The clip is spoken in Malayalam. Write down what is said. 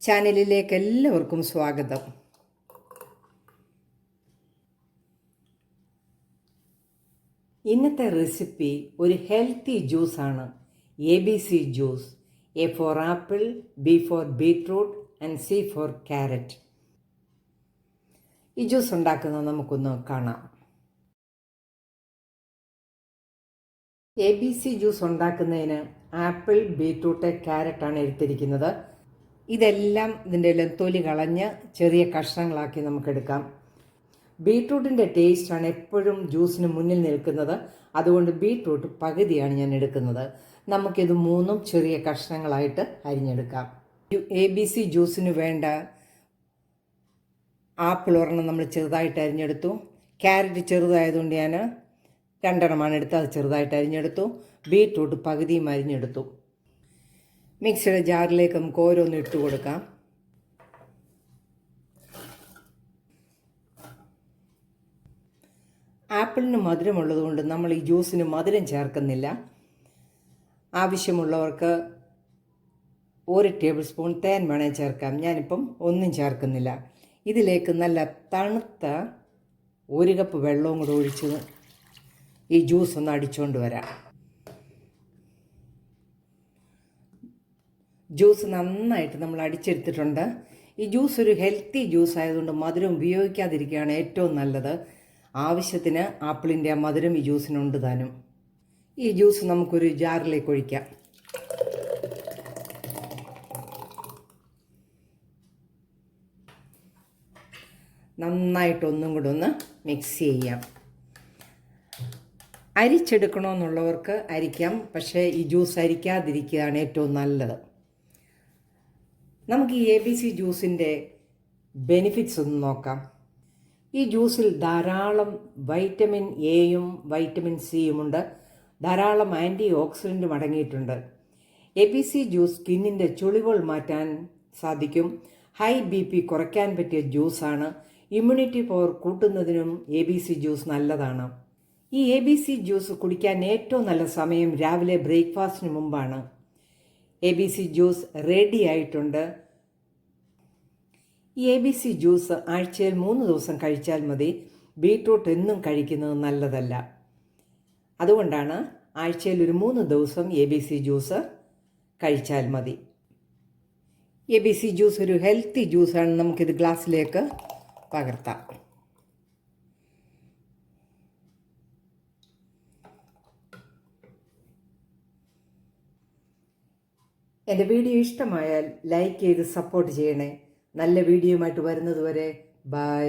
ചാനലിലേക്ക് എല്ലാവർക്കും സ്വാഗതം. ഇന്നത്തെ റെസിപ്പി ഒരു ഹെൽത്തി ജ്യൂസാണ്. ABC juice. A for apple, B for beetroot and C for carrot. ഈ ജ്യൂസ് ഉണ്ടാക്കുന്നത് നമുക്കൊന്ന് കാണാം. ABC ജ്യൂസ് ഉണ്ടാക്കുന്നതിന് ആപ്പിൾ, ബീറ്റ്റൂട്ട്, ക്യാരറ്റാണ് എടുത്തിരിക്കുന്നത്. ഇതെല്ലാം ഇതിൻ്റെ എല്ലാം തൊലി കളഞ്ഞ് ചെറിയ കഷ്ണങ്ങളാക്കി നമുക്കെടുക്കാം. ബീട്രൂട്ടിൻ്റെ ടേസ്റ്റാണ് എപ്പോഴും ജ്യൂസിന് മുന്നിൽ നിൽക്കുന്നത്. അതുകൊണ്ട് ബീട്രൂട്ട് പകുതിയാണ് ഞാൻ എടുക്കുന്നത്. നമുക്കിത് മൂന്നും ചെറിയ കഷ്ണങ്ങളായിട്ട് അരിഞ്ഞെടുക്കാം. ABC ജ്യൂസിന് വേണ്ട ആപ്പിൾ ഒരെണ്ണം നമ്മൾ ചെറുതായിട്ട് അരിഞ്ഞെടുത്തു. ക്യാരറ്റ് ചെറുതായതുകൊണ്ട് ഞാൻ 2 എണ്ണമാണ് എടുത്ത് അത് ചെറുതായിട്ട് അരിഞ്ഞെടുത്തു. ബീട്രൂട്ട് പകുതിയും അരിഞ്ഞെടുത്തു. മിക്സിയുടെ ജാറിലേക്ക് നമുക്ക് ഓരോന്ന് ഇട്ട് കൊടുക്കാം. ആപ്പിളിന് മധുരമുള്ളതുകൊണ്ട് നമ്മൾ ഈ ജ്യൂസിന് മധുരം ചേർക്കുന്നില്ല. ആവശ്യമുള്ളവർക്ക് 1 ടേബിൾ സ്പൂൺ തേൻ വേണേൽ ചേർക്കാം. ഞാനിപ്പം ഒന്നും ചേർക്കുന്നില്ല. ഇതിലേക്ക് നല്ല തണുത്ത 1 കപ്പ് വെള്ളവും കൂടെ ഒഴിച്ച് ഈ ജ്യൂസ് ഒന്ന് അടിച്ചുകൊണ്ട് വരാം. ജ്യൂസ് നന്നായിട്ട് നമ്മൾ അടിച്ചെടുത്തിട്ടുണ്ട്. ഈ ജ്യൂസ് ഒരു ഹെൽത്തി ജ്യൂസ് ആയതുകൊണ്ട് മധുരം ഉപയോഗിക്കാതിരിക്കുകയാണ് ഏറ്റവും നല്ലത്. ആവശ്യത്തിന് ആപ്പിളിൻ്റെ ആ മധുരം ഈ ജ്യൂസിനുണ്ട് താനും. ഈ ജ്യൂസ് നമുക്കൊരു ജാറിലേക്ക് ഒഴിക്കാം. നന്നായിട്ടൊന്നും കൂടെ ഒന്ന് മിക്സ് ചെയ്യാം. അരിച്ചെടുക്കണമെന്നുള്ളവർക്ക് അരിക്കാം. പക്ഷേ ഈ ജ്യൂസ് അരിക്കാതിരിക്കുകയാണ് ഏറ്റവും നല്ലത്. നമുക്ക് ഈ ABC ജ്യൂസിൻ്റെ ബെനിഫിറ്റ്സ് ഒന്ന് നോക്കാം. ഈ ജ്യൂസിൽ ധാരാളം വൈറ്റമിൻ എയും വൈറ്റമിൻ സിയുമുണ്ട്. ധാരാളം ആൻറ്റി ഓക്സിഡൻറ്റും അടങ്ങിയിട്ടുണ്ട്. ABC ജ്യൂസ് സ്കിന്നിൻ്റെ ചുളിവുകൾ മാറ്റാൻ സാധിക്കും. ഹൈ BP കുറയ്ക്കാൻ പറ്റിയ ജ്യൂസാണ്. ഇമ്മ്യൂണിറ്റി പവർ കൂട്ടുന്നതിനും ABC ജ്യൂസ് നല്ലതാണ്. ഈ ABC ജ്യൂസ് കുടിക്കാൻ ഏറ്റവും നല്ല സമയം രാവിലെ ബ്രേക്ക്ഫാസ്റ്റിന് മുമ്പാണ്. ABC ജ്യൂസ് റെഡി ആയിട്ടുണ്ട്. ഈ ABC ജ്യൂസ് ആഴ്ചയിൽ 3 ദിവസം കഴിച്ചാൽ മതി. ബീട്രൂട്ട് എന്നും കഴിക്കുന്നത് നല്ലതല്ല. അതുകൊണ്ടാണ് ആഴ്ചയിൽ ഒരു 3 ദിവസം ABC ജ്യൂസ് കഴിച്ചാൽ മതി. ABC ജ്യൂസ് ഒരു ഹെൽത്തി ജ്യൂസാണ്. നമുക്കിത് ഗ്ലാസ്സിലേക്ക് പകർത്താം. എൻ്റെ വീഡിയോ ഇഷ്ടമായാൽ ലൈക്ക് ചെയ്ത് സപ്പോർട്ട് ചെയ്യണേ. നല്ല വീഡിയോയുമായിട്ട് വരുന്നത് വരെ ബൈ.